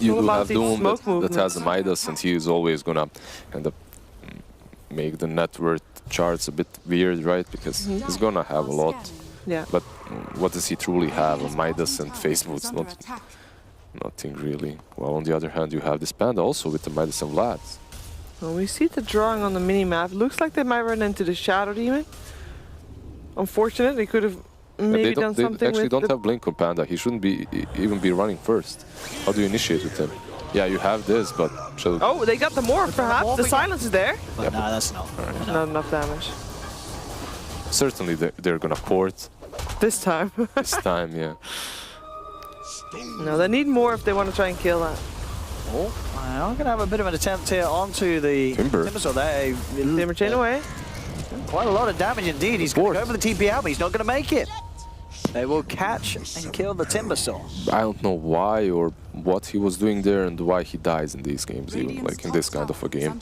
Speaker 2: You
Speaker 3: all
Speaker 2: do
Speaker 3: about
Speaker 2: have
Speaker 3: these
Speaker 2: Doom
Speaker 3: smoke
Speaker 2: that has a
Speaker 3: movements.
Speaker 2: Midas, and he is always gonna kind of make the net worth charts a bit weird, right? Because he's gonna have a lot.
Speaker 3: Yeah.
Speaker 2: But what does he truly have? A Midas and face boots,
Speaker 5: Under
Speaker 2: not
Speaker 5: attack.
Speaker 2: Nothing really. Well, on the other hand, you have this Panda also with the Medicine Vlads.
Speaker 3: Well, we see the drawing on the mini-map. Looks like they might run into the Shadow Demon. Unfortunate, they could have maybe done something
Speaker 2: they actually
Speaker 3: with
Speaker 2: don't
Speaker 3: the...
Speaker 2: have Blink on Panda. He shouldn't be even be running first. How do you initiate with him? Yeah, you have this, but...
Speaker 3: Oh, they got the morph, perhaps. The silence is there.
Speaker 1: But no, that's not.
Speaker 3: Not enough damage.
Speaker 2: Certainly they're gonna port
Speaker 3: This time.
Speaker 2: this time, yeah.
Speaker 3: No, they need more if they want to try and kill that.
Speaker 1: Oh, I'm going to have a bit of an attempt here onto the
Speaker 2: Timber.
Speaker 1: So there,
Speaker 3: Timber chain away.
Speaker 1: quite a lot of damage indeed. He's going to go for the TP out, but he's not going to make it. They will catch and kill the Timbersaw.
Speaker 2: I don't know why or what he was doing there and why he dies in these games, even like in this kind of a game.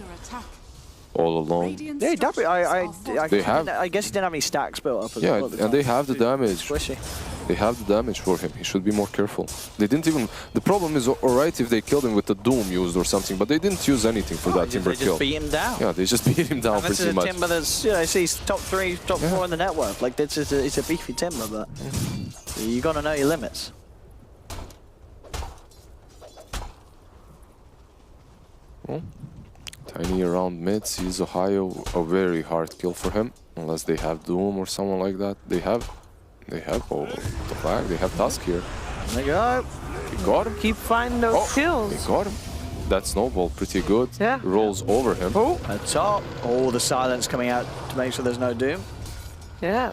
Speaker 2: All alone.
Speaker 1: Yeah, definitely. I guess he didn't have any stacks built up as
Speaker 2: Yeah,
Speaker 1: well at the
Speaker 2: and they
Speaker 1: time.
Speaker 2: have the damage.
Speaker 1: Squishy.
Speaker 2: They have the damage for him. He should be more careful. They didn't even... The problem is, alright if they killed him with the Doom used or something, but they didn't use anything for that Timber
Speaker 1: They
Speaker 2: kill.
Speaker 1: just beat him down.
Speaker 2: Yeah, they just beat him down
Speaker 1: And this is
Speaker 2: pretty
Speaker 1: a
Speaker 2: much.
Speaker 1: Timber that's, you know, he's top 3, top 4 in the network. Like, it's a beefy Timber, but you got to know your limits.
Speaker 2: Well, Tiny around mid sees Ohio a very hard kill for him, unless they have Doom or someone like that. They have oh, the flag. They have Tusk here.
Speaker 1: There you go.
Speaker 2: They got him.
Speaker 3: Keep finding those kills.
Speaker 2: They got him. That snowball pretty good.
Speaker 3: Yeah.
Speaker 2: Rolls over him.
Speaker 3: Oh,
Speaker 1: At top. Oh, the silence coming out to make sure there's no Doom.
Speaker 3: yeah.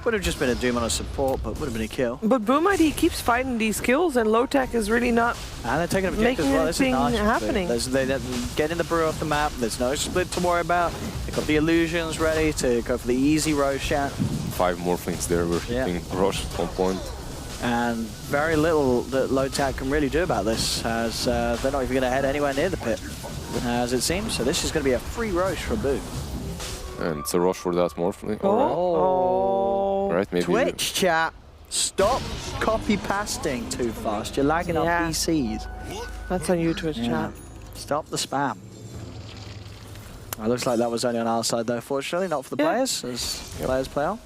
Speaker 1: Would have just been a Doom on a support, but would have been a kill.
Speaker 3: But BOOM.ID keeps fighting these kills, and LOTAC is really not...
Speaker 1: And they're taking objective as well. This is
Speaker 3: Making
Speaker 1: nice.
Speaker 3: anything happening.
Speaker 1: They're getting the brew off the map. There's no split to worry about. They've got the illusions ready to go for the easy Roshan.
Speaker 2: 5 Morphlings there were hitting Rush at one point.
Speaker 1: And very little that LOTAC can really do about this, as they're not even going to head anywhere near the pit, as it seems. So this is going to be a free Rosh for Boom.
Speaker 2: And it's a rush for that Morphling.
Speaker 3: Oh.
Speaker 2: Alright, maybe...
Speaker 1: Twitch chat, stop copy pasting too fast. You're lagging on
Speaker 3: Yeah.
Speaker 1: PCs.
Speaker 3: That's on you, Twitch chat.
Speaker 1: Stop the spam. It looks like that was only on our side though, fortunately, not for the players, as players play on.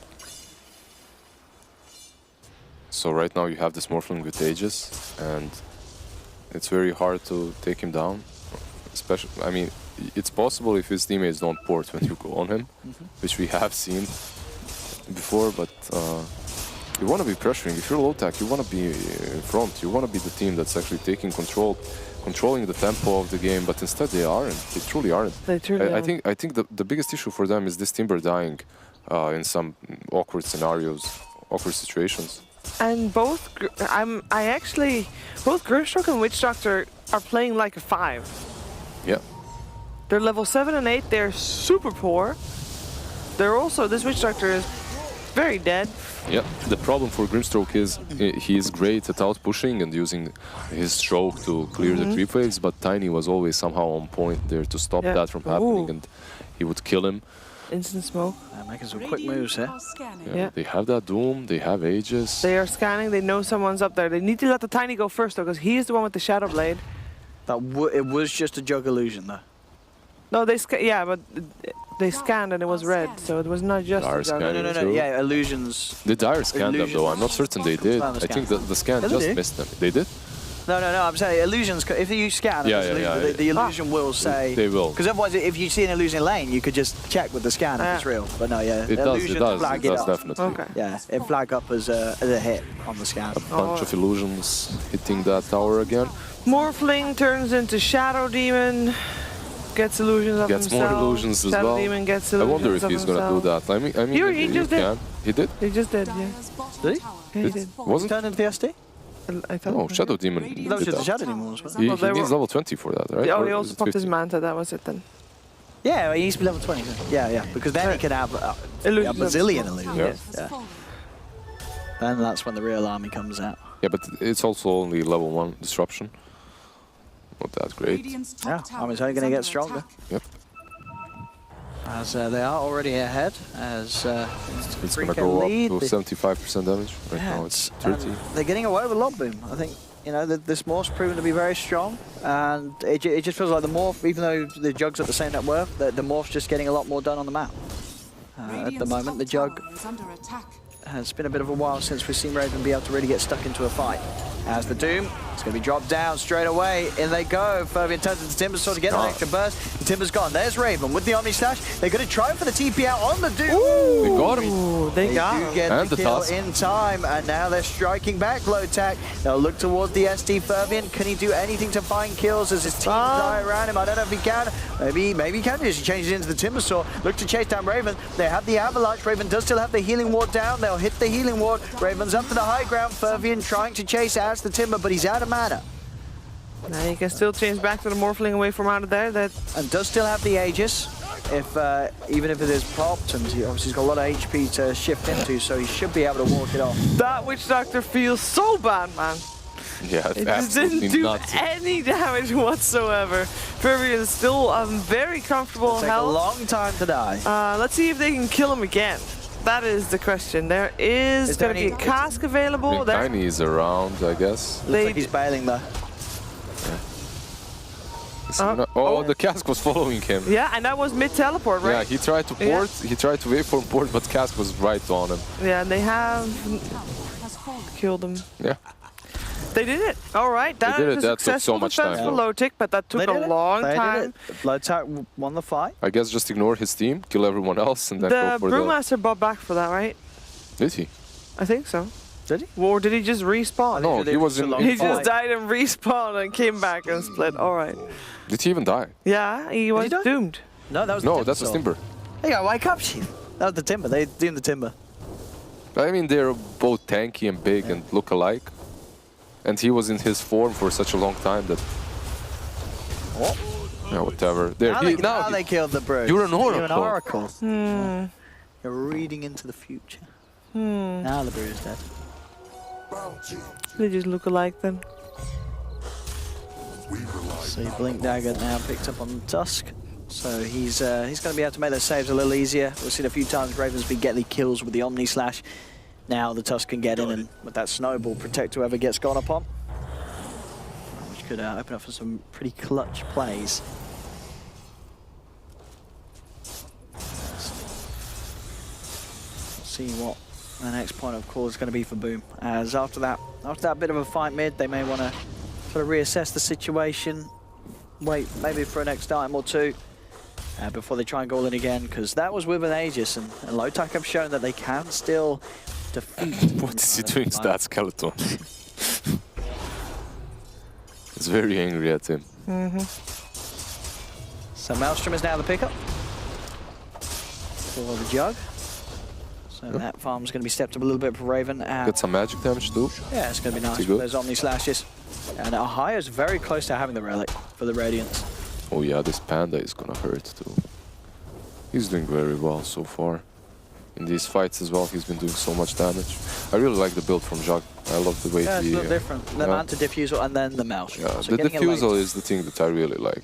Speaker 2: So right now you have this Morphling with Aegis, and it's very hard to take him down. Especially, I mean, it's possible if his teammates don't port when you go on him, which we have seen before, but you want to be pressuring. If you're LOTAC, you want to be in front. You want to be the team that's actually taking controlling the tempo of the game, but instead they aren't. They truly aren't.
Speaker 3: They truly aren't.
Speaker 2: I think the biggest issue for them is this Timber dying in some awkward scenarios, awkward situations.
Speaker 3: And both Grimstroke and Witch Doctor are playing like a 5.
Speaker 2: Yeah.
Speaker 3: They're level 7 and 8, they're super poor. They're also, this Witch Doctor is very dead.
Speaker 2: Yeah, the problem for Grimstroke is he is great at out-pushing and using his stroke to clear the creep waves, but Tiny was always somehow on point there to stop that from happening, and he would kill him.
Speaker 3: Instant smoke.
Speaker 1: They're making some quick moves here.
Speaker 3: Yeah.
Speaker 2: They have that Doom, they have Aegis.
Speaker 3: They are scanning, they know someone's up there. They need to let the Tiny go first though, because he is the one with the Shadow Blade.
Speaker 1: It was just a Jug Illusion though.
Speaker 3: No, they scanned and it was red, so it was not just a Juggle.
Speaker 1: No, yeah, Illusions.
Speaker 2: The Dire scanned them though, I'm not certain they did. I think the scan just missed them. They did?
Speaker 1: No, I'm saying Illusions, if you scan the Illusion will say...
Speaker 2: They will.
Speaker 1: Because otherwise, if you see an Illusion lane, you could just check with the scan if it's real. But no, yeah,
Speaker 2: It does
Speaker 1: flag it up.
Speaker 2: definitely.
Speaker 3: Okay.
Speaker 1: Yeah, it flag up as a hit on the scan.
Speaker 2: Bunch of Illusions hitting that tower again.
Speaker 3: Morphling turns into Shadow Demon, gets illusions of himself.
Speaker 2: Gets more illusions as
Speaker 3: Shadow
Speaker 2: well.
Speaker 3: Demon gets
Speaker 2: I
Speaker 3: illusions
Speaker 2: wonder if he's gonna do that. I mean,
Speaker 3: He just did.
Speaker 2: He did?
Speaker 3: He just did, yeah.
Speaker 1: Did he?
Speaker 3: Yeah, he did.
Speaker 2: Wasn't?
Speaker 1: Turned into the SD?
Speaker 3: I thought.
Speaker 2: Oh, Shadow Demon
Speaker 1: That was
Speaker 2: did
Speaker 1: just a
Speaker 2: that.
Speaker 1: Shadow Demon, wasn't it?
Speaker 2: He
Speaker 3: Well, they
Speaker 2: needs
Speaker 3: were-
Speaker 2: level 20 for that, right?
Speaker 3: Oh,
Speaker 2: Or
Speaker 3: he
Speaker 2: is
Speaker 3: also
Speaker 2: it
Speaker 3: popped his
Speaker 2: 50?
Speaker 3: Manta, that was it then.
Speaker 1: Yeah, he used to be level 20. Yeah, because then he could have a
Speaker 3: Illusions of
Speaker 1: bazillion
Speaker 3: himself.
Speaker 1: illusions.
Speaker 2: Yeah.
Speaker 1: Yeah. Then that's when the real army comes out.
Speaker 2: Yeah, but it's also only level 1 disruption. Not that great.
Speaker 1: Yeah, army's only going to get stronger.
Speaker 2: Yep.
Speaker 1: As they are already ahead, as
Speaker 2: It's
Speaker 1: Free
Speaker 2: gonna
Speaker 1: can
Speaker 2: go
Speaker 1: lead.
Speaker 2: up to 75% damage. Right now it's 30.
Speaker 1: They're getting away with Lob Boom. I think, you know, this morph's proven to be very strong, and it just feels like the morph, even though the Jug's at the same net worth, the morph's just getting a lot more done on the map. At the moment, the Jug It's been a bit of a while since we've seen Raven be able to really get stuck into a fight. As the Doom, it's going to be dropped down straight away. In they go. Fervian turns into Timbersaw to get an extra burst. The Timber's gone. There's Raven with the Omni Slash. They're going to try for the TP out on the Doom.
Speaker 2: They got him.
Speaker 3: Ooh, they got
Speaker 1: do
Speaker 3: him.
Speaker 1: get
Speaker 2: And
Speaker 1: the
Speaker 2: the
Speaker 1: kill
Speaker 2: task.
Speaker 1: in time, and now they're striking back. LOTAC. They'll look towards the SD Fervian. Can he do anything to find kills as his team die around him? I don't know if he can. Maybe he can just change it into the Timbersaw. Look to chase down Raven. They have the Avalanche. Raven does still have the healing ward down. They'll hit the healing ward. Raven's up to the high ground. Fervian trying to chase as the Timber, but he's out of mana.
Speaker 3: Now you can still change back to the Morphling away from out of there.
Speaker 1: And does still have the Aegis, even if it is propped, and he's got a lot of HP to shift into, so he should be able to walk it off.
Speaker 3: That Witch Doctor feels so bad, man.
Speaker 2: Yeah,
Speaker 3: It just
Speaker 2: absolutely
Speaker 3: didn't do
Speaker 2: nuts.
Speaker 3: any damage whatsoever. Fervian is still very comfortable
Speaker 1: Take a
Speaker 3: health.
Speaker 1: long time to die.
Speaker 3: Let's see if they can kill him again. That is the question. There is
Speaker 1: there
Speaker 3: going to be a
Speaker 1: any-
Speaker 3: cask available. There.
Speaker 2: Tiny is around, I guess.
Speaker 1: Looks like he's bailing though.
Speaker 2: The cask was following him.
Speaker 3: Yeah, and that was mid-teleport,
Speaker 2: Yeah,
Speaker 3: right?
Speaker 2: he tried to port, he tried to wait for port, but cask was right on him.
Speaker 3: Yeah, and they have
Speaker 5: Has fallen.
Speaker 3: killed him.
Speaker 2: Yeah.
Speaker 3: They did it. All right, that
Speaker 2: did
Speaker 3: is
Speaker 2: it.
Speaker 3: a
Speaker 2: That took so
Speaker 3: successful
Speaker 2: much
Speaker 3: defense
Speaker 2: time.
Speaker 3: for LOTAC, but that took
Speaker 1: They did
Speaker 3: a
Speaker 1: it.
Speaker 3: long
Speaker 1: They
Speaker 3: time.
Speaker 1: did it. LOTAC won the fight.
Speaker 2: I guess just ignore his team, kill everyone else, and then
Speaker 3: The
Speaker 2: go for
Speaker 3: Brewmaster bought back for that, right?
Speaker 2: Did he?
Speaker 3: I think so.
Speaker 1: Did he?
Speaker 3: Or did he just respawn?
Speaker 2: No, he was in.
Speaker 3: He just died and respawned and came back and split. All right.
Speaker 2: Did he even die?
Speaker 3: Yeah, he was
Speaker 1: die?
Speaker 3: doomed.
Speaker 1: No, that was
Speaker 2: No,
Speaker 1: the
Speaker 2: that's a
Speaker 1: Timber.
Speaker 2: Stimber.
Speaker 1: Hey, gotta wake up, Chief. That was the Timber. They doomed the Timber.
Speaker 2: I mean, they're both tanky and big and look alike. And he was in his form for such a long time that.
Speaker 1: Oh.
Speaker 2: Yeah, whatever. There,
Speaker 1: Now they killed the Brew.
Speaker 2: You're an
Speaker 1: You're an
Speaker 2: oracle.
Speaker 1: oracle. You're reading into the future. Now the Brew is dead.
Speaker 3: They just look alike then.
Speaker 1: See, Blink Dagger now picked up on the Tusk. So he's going to be able to make those saves a little easier. We've seen a few times Ravensby get the kills with the Omni Slash. Now the Tusk can get in and with that snowball protect whoever gets gone upon. Which could open up for some pretty clutch plays. Let's see what the next point of call is going to be for Boom. As after that bit of a fight mid, they may want to sort of reassess the situation, wait maybe for an next time or two before they try and go all in again, because that was with an Aegis, and LOTAC have shown that they can still defeat.
Speaker 2: What is he doing, Stat Skeleton? He's very angry at him.
Speaker 1: So Maelstrom is now the pickup for the Jug. So that farm's going to be stepped up a little bit for Raven.
Speaker 2: Get some magic damage too.
Speaker 1: Yeah, it's going to be nice
Speaker 2: Pretty
Speaker 1: with
Speaker 2: good.
Speaker 1: those Omni Slashes. And Ahaya is very close to having the Relic for the Radiance.
Speaker 2: Oh yeah, this Panda is gonna hurt too. He's doing very well so far. In these fights as well, he's been doing so much damage. I really like the build from Jug. I love the way
Speaker 1: Yeah, it's a
Speaker 2: he...
Speaker 1: little different. The Manta Diffusal and then the Maelstrom.
Speaker 2: Yeah,
Speaker 1: So
Speaker 2: the
Speaker 1: getting it
Speaker 2: diffusal
Speaker 1: late.
Speaker 2: is the thing that I really like.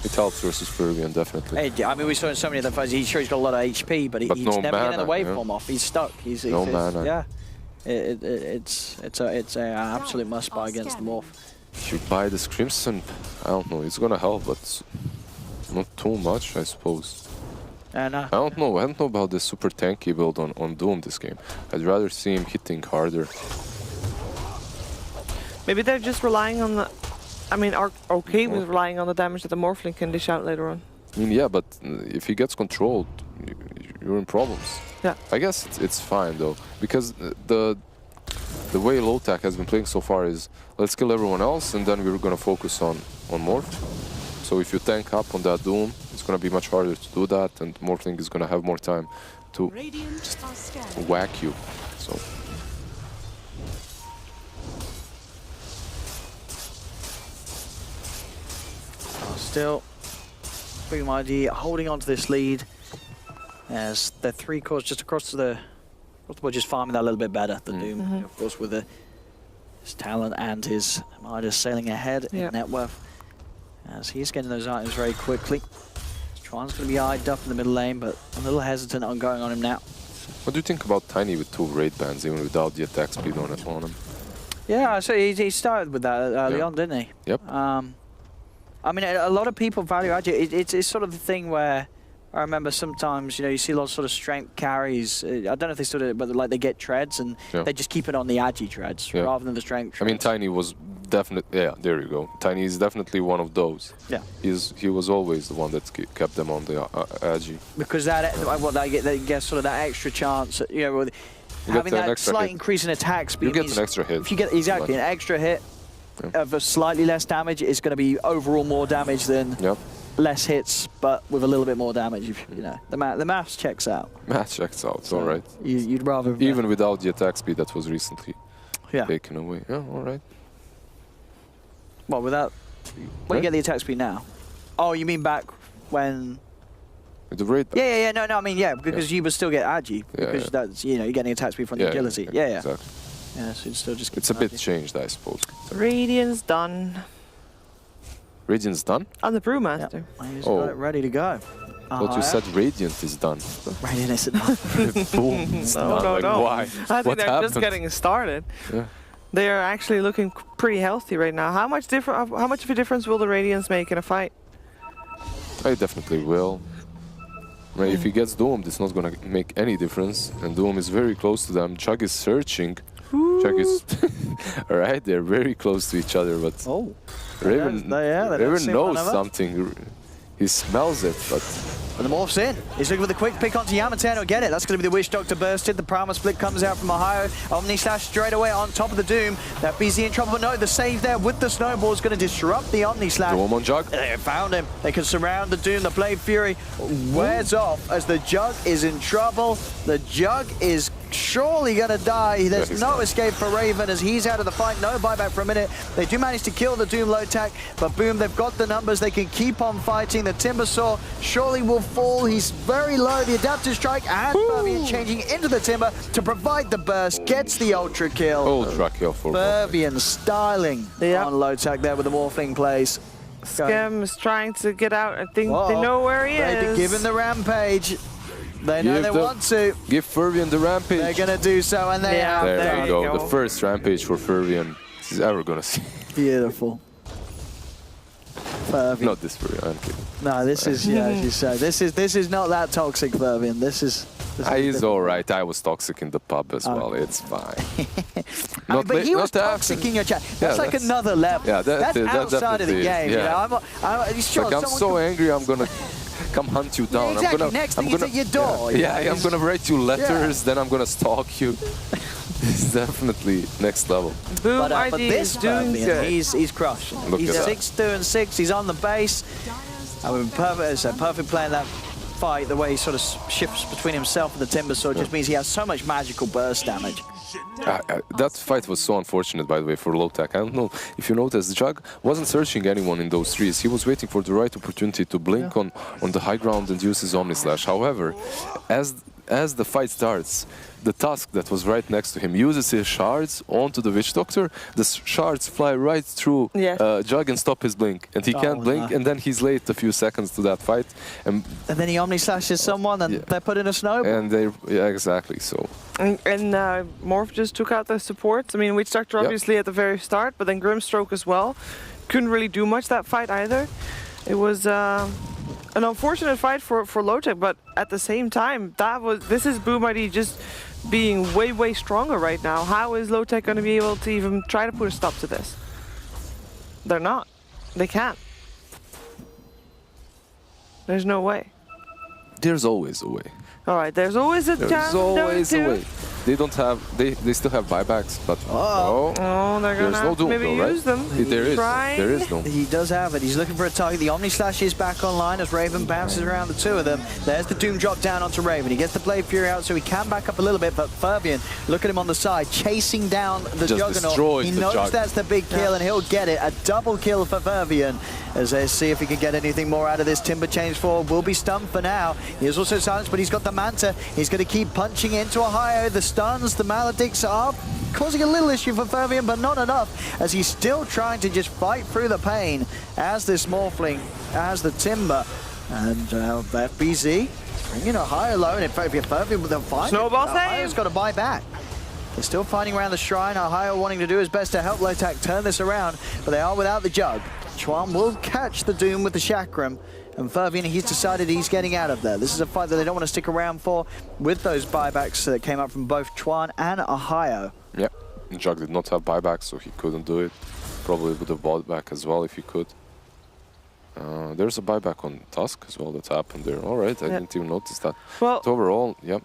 Speaker 2: It helps versus Fervian, definitely.
Speaker 1: Hey, I mean, we saw in so many of the fights, he's sure he's got a lot of HP, but,
Speaker 2: But
Speaker 1: he's
Speaker 2: no
Speaker 1: never getting the
Speaker 2: mana,
Speaker 1: waveform off. He's stuck. He's
Speaker 2: No mana.
Speaker 1: Yeah. It's a absolute must buy against the Morph.
Speaker 2: If you buy this Crimson, I don't know, it's gonna help, but not too much, I suppose.
Speaker 1: And
Speaker 2: I don't know about this super tanky build on Doom this game. I'd rather see him hitting harder.
Speaker 3: Maybe they're just relying on the... I mean, are okay with relying on the damage that the Morphling can dish out later on.
Speaker 2: I mean, yeah, but if he gets controlled, you're in problems.
Speaker 3: Yeah.
Speaker 2: I guess it's fine though, because the way LOTAC has been playing so far is let's kill everyone else and then we're gonna focus on Morph. So if you tank up on that Doom, it's gonna be much harder to do that, and Morphling is gonna have more time to
Speaker 5: Radiant are scanning.
Speaker 2: whack you. So
Speaker 1: still, BOOM.ID holding on to this lead as the 3 cores just across the board, just farming that a little bit better. The Doom, of course, with his talent and his Midas sailing ahead in net worth. As he's getting those items very quickly. Tron's going to be eyed up in the middle lane, but a little hesitant on going on him now.
Speaker 2: what do you think about Tiny with 2 raid bands, even without the attack speed on him?
Speaker 1: Yeah, so he started with that early on, didn't he?
Speaker 2: Yep.
Speaker 1: I mean, a lot of people value actually. It's sort of the thing where I remember sometimes, you see a lot of sort of strength carries. I don't know if they still do it, but like they get treads and they just keep it on the agi treads rather than the strength treads.
Speaker 2: I mean, Tiny was definitely, there you go. Tiny is definitely one of those.
Speaker 1: Yeah.
Speaker 2: He was always the one that kept them on the agi.
Speaker 1: Because they get sort of that extra chance, with having that slight increase in attack speed.
Speaker 2: You get an extra hit.
Speaker 1: If you get an extra hit of a slightly less damage, it's going to be overall more damage than less hits, but with a little bit more damage. The maths checks out.
Speaker 2: Maths checks out. It's all right.
Speaker 1: You'd rather
Speaker 2: even without the attack speed that was recently taken away. Yeah, all right.
Speaker 1: Well, without when you get the attack speed now. Oh, you mean back when?
Speaker 2: With the raid.
Speaker 1: Yeah. No. I mean, because you would still get agi because that's you're getting attack speed from the agility. Yeah.
Speaker 2: Exactly.
Speaker 1: Yeah, so you'd still just get.
Speaker 2: It's a bit changed, I suppose.
Speaker 3: Radiant's done.
Speaker 2: Radiant's done?
Speaker 3: I'm the brewmaster.
Speaker 1: Yep. He's got it ready to go.
Speaker 2: But you said Radiant is done.
Speaker 1: Radiant isn't done.
Speaker 2: Boom. It's done.
Speaker 3: No.
Speaker 2: Why?
Speaker 3: I think they're just getting started.
Speaker 2: Yeah.
Speaker 3: They are actually looking pretty healthy right now. How much of a difference will the Radiants make in a fight?
Speaker 2: I definitely will. I mean, if he gets doomed, it's not going to make any difference. And Doom is very close to them. Chug is searching. Chug is... Alright, they're very close to each other, but...
Speaker 1: Oh.
Speaker 2: Raven knows something. He smells it, but...
Speaker 1: And the morph's in. He's looking for the quick pick onto Yamaten. He'll get it. That's going to be the Wish Doctor bursted. The Primal Split comes out from Ohio. Omni Slash straight away on top of the Doom. That BZ in trouble, but no, the save there with the Snowball is going to disrupt the Omni Slash.
Speaker 2: Doom on Jug.
Speaker 1: They found him. They can surround the Doom. The Blade Fury wears off as the Jug is in trouble. The Jug is surely going to die. There's no escape for Raven as he's out of the fight. No buyback for a minute. They do manage to kill the Doom LOTAC, but boom, they've got the numbers. They can keep on fighting. The Timbersaw surely will fall. He's very low. The Adaptive Strike and Fervian changing into the Timber to provide the burst. Gets the Ultra Kill.
Speaker 2: Ultra Kill for
Speaker 1: Fervian styling on LOTAC there with the Morphling plays.
Speaker 3: Scam is trying to get out. I think they know where he is.
Speaker 1: Give him the Rampage. They know they want to.
Speaker 2: Give Fervian the Rampage.
Speaker 1: They're going to do so, and they have.
Speaker 2: There you go. The first Rampage for Fervian he's ever going to see.
Speaker 1: Beautiful. Fervian.
Speaker 2: Not this Fervian, I'm kidding.
Speaker 1: No, this is, as you say, this is not that toxic Fervian. This is
Speaker 2: he's alright. I was toxic in the pub as well. It's fine.
Speaker 1: But he was toxic in your chat. That's like another level.
Speaker 2: Yeah,
Speaker 1: that's outside of the game.
Speaker 2: Yeah.
Speaker 1: I'm
Speaker 2: so angry, I'm going to come hunt you down.
Speaker 1: Yeah, exactly. Next thing is at your door.
Speaker 2: I'm going to write you letters, then I'm going to stalk you. This is definitely next level.
Speaker 3: BOOM.ID
Speaker 1: but this
Speaker 3: is doing good.
Speaker 1: He's crushed. He's 6-2-6. He's on the base. I mean, perfect playing that fight. The way he sort of shifts between himself and the Timbersaw just means he has so much magical burst damage.
Speaker 2: That fight was so unfortunate, by the way, for LOTAC. I don't know if you noticed, Jug wasn't searching anyone in those trees. He was waiting for the right opportunity to blink on the high ground and use his Omni Slash. However, as the fight starts, the Tusk that was right next to him uses his shards onto the Witch Doctor. The shards fly right through Jug and stop his blink. And he can't blink, and then he's late a few seconds to that fight. And
Speaker 1: then he Omni Slashes someone, and they put in a snowball.
Speaker 2: And exactly, so...
Speaker 3: And Morph just took out the supports. I mean, Witch Doctor obviously at the very start, but then Grimstroke as well. Couldn't really do much that fight either. It was an unfortunate fight for LOTAC, but at the same time, this is BOOM.ID just being way stronger right now. How is LOTAC going to be able to even try to put a stop to this? They're not. They can't. There's no way.
Speaker 2: There's always a way.
Speaker 3: All right, there's always a chance.
Speaker 2: There's always a way. They don't have. They still have buybacks, but
Speaker 3: they're gonna
Speaker 2: no Doom,
Speaker 3: maybe
Speaker 2: though,
Speaker 3: use them.
Speaker 2: There is Doom.
Speaker 1: He does have it. He's looking for a target. The Omni Slash is back online as Raven bounces around the two of them. There's the Doom drop down onto Raven. He gets the Blade Fury out, so he can back up a little bit. But Fervian, look at him on the side, chasing down the Juggernaut. He knows that's the big kill, and he'll get it. A double kill for Fervian. As they see if he can get anything more out of this. Timber change forward will be stunned for now. He is also silenced, but he's got the Manta. He's going to keep punching into Ohio. The stuns, the Maledicts are causing a little issue for Fervian, but not enough, as he's still trying to just fight through the pain as this Morphling, as the Timber. And FBZ bringing Ohio low, and in fact, if you're Fervian with a fight,
Speaker 3: Snowball save!
Speaker 1: Ohio's got to buy back. They're still fighting around the shrine. Ohio wanting to do his best to help LOTAC turn this around, but they are without the jug. Chuan will catch the Doom with the chakram, and Fervian, he's decided he's getting out of there. This is a fight that they don't want to stick around for with those buybacks that came up from both Chuan and Ohio.
Speaker 2: Yeah, Jug did not have buybacks, so he couldn't do it. Probably would have bought back as well if he could. There's a buyback on Tusk as well that happened there. All right, I didn't even notice that.
Speaker 3: Well,
Speaker 2: but overall, yeah.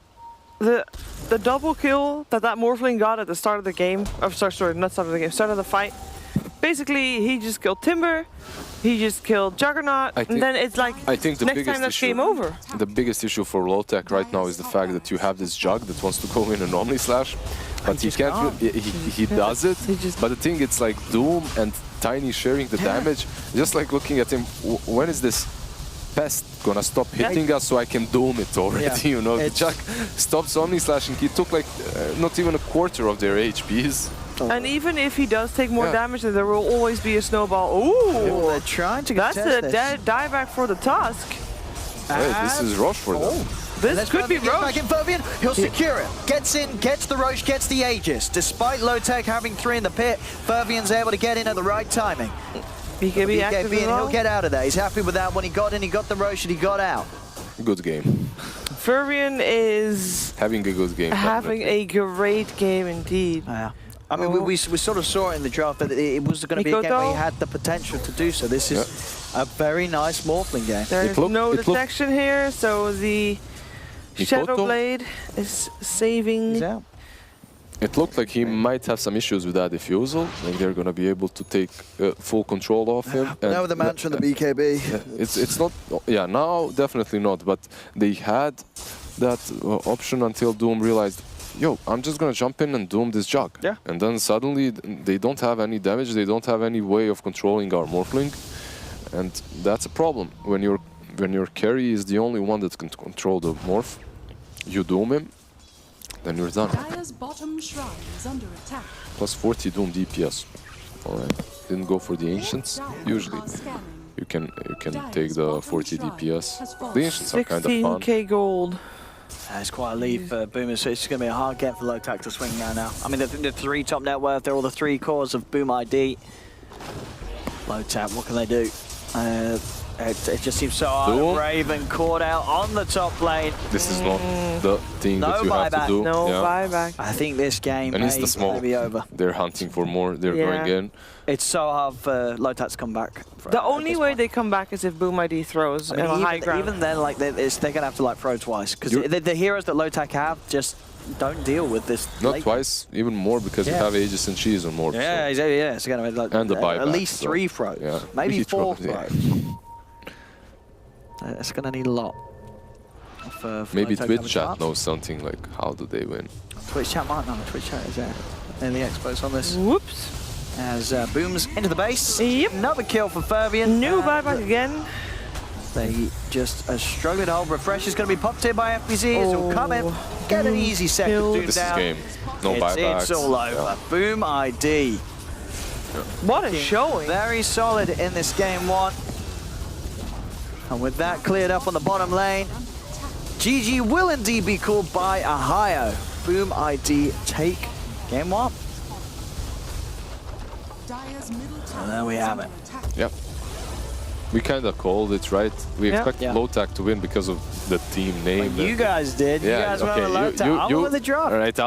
Speaker 3: The double kill that Morphling got at the start of the game, sorry, not start of the game, start of the fight. Basically, he just killed Timber, he just killed Juggernaut, and then it's like,
Speaker 2: I think the
Speaker 3: next time that's game over.
Speaker 2: The biggest issue for LOTAC right now is the fact that you have this Jug that wants to go in an Omni Slash, but he can't. He does it, but the thing, it's like Doom and Tiny sharing the damage. Just like looking at him, when is this pest gonna stop hitting us so I can Doom it already? You know, the Jug stops Omni Slashing. He took like not even a quarter of their HPs.
Speaker 3: And even if he does take more damage, there will always be a snowball. Ooh!
Speaker 1: They're trying to
Speaker 3: That's a dieback for the Tusk.
Speaker 2: Hey, this is Roche for them.
Speaker 3: This could be Roche.
Speaker 1: Back in Fervian, he'll secure it. Gets in, gets the Roche, gets the Aegis. Despite LOTAC having 3 in the pit, Fervian's able to get in at the right timing.
Speaker 3: BKB active as well.
Speaker 1: He'll get out of there. He's happy with that. When he got in, he got the Roche and he got out.
Speaker 2: Good game.
Speaker 3: Fervian is
Speaker 2: having a good game.
Speaker 3: Having a great game indeed.
Speaker 1: Yeah. I mean, we sort of saw it in the draft that it was going to be a game where he had the potential to do so. This is a very nice Morphling game.
Speaker 3: There's no detection here, so the Shadow Blade is saving.
Speaker 1: He's out.
Speaker 2: It looked like he might have some issues with that defusal, and they're going to be able to take full control of him.
Speaker 1: Now with the mantra and the BKB.
Speaker 2: It's not, now definitely not, but they had that option until Doom realized, yo, I'm just going to jump in and Doom this Jug.
Speaker 1: Yeah.
Speaker 2: And then suddenly they don't have any damage, they don't have any way of controlling our Morphling, and that's a problem. When your carry is the only one that can control the Morph, you Doom him, then you're done.
Speaker 5: Dire's bottom shrine is under attack.
Speaker 2: Plus 40 Doom DPS. Alright. Didn't go for the Ancients. Usually you can take the 40 DPS. The Ancients are kind of fun.
Speaker 3: 16k gold.
Speaker 1: It's quite a lead for Boom. So it's going to be a hard get for LOTAC to swing now. I mean, the 3 top net worth, they're all the 3 cores of BOOM.ID. LOTAC, what can they do? It just seems so hard. Raven caught out on the top lane.
Speaker 2: This is not the thing that you have to do.
Speaker 3: No buyback.
Speaker 1: I think this game may be over.
Speaker 2: They're hunting for more. They're going in.
Speaker 1: It's so hard for LOTAC to come back.
Speaker 3: The only way they come back is if BOOM.ID throws on a high ground.
Speaker 1: Even then, like they're going to have to throw twice because the heroes that LOTAC have just don't deal with this.
Speaker 2: Not twice, even more because you have Aegis and Cheese on more.
Speaker 1: Yeah, it's going to be
Speaker 2: and the buyback,
Speaker 1: at least 3 throws, maybe 4 throws. It's going to need a lot. For
Speaker 2: maybe Twitch chat knows something like how do they win.
Speaker 1: Twitch chat might know. Twitch chat is in the experts on this.
Speaker 3: Whoops.
Speaker 1: As Boom's into the base.
Speaker 3: Yep.
Speaker 1: Another kill for Fervian.
Speaker 3: New buyback again.
Speaker 1: They just are struggling to hold. Refresh is going to be popped here by FBZ. He'll come in, get an easy second Doom
Speaker 2: this
Speaker 1: down.
Speaker 2: Is game. No buybacks.
Speaker 1: It's all over. BOOM.ID.
Speaker 3: What a showing.
Speaker 1: Very solid in this game 1. And with that cleared up on the bottom lane, GG will indeed be called by Ohio. BOOM.ID take game 1. And there we have it.
Speaker 2: Yep. We kind of called it, right? We expected LOTAC to win because of the team name.
Speaker 1: Well, you guys did. You guys went with LOTAC. I went with the drop.
Speaker 2: All right,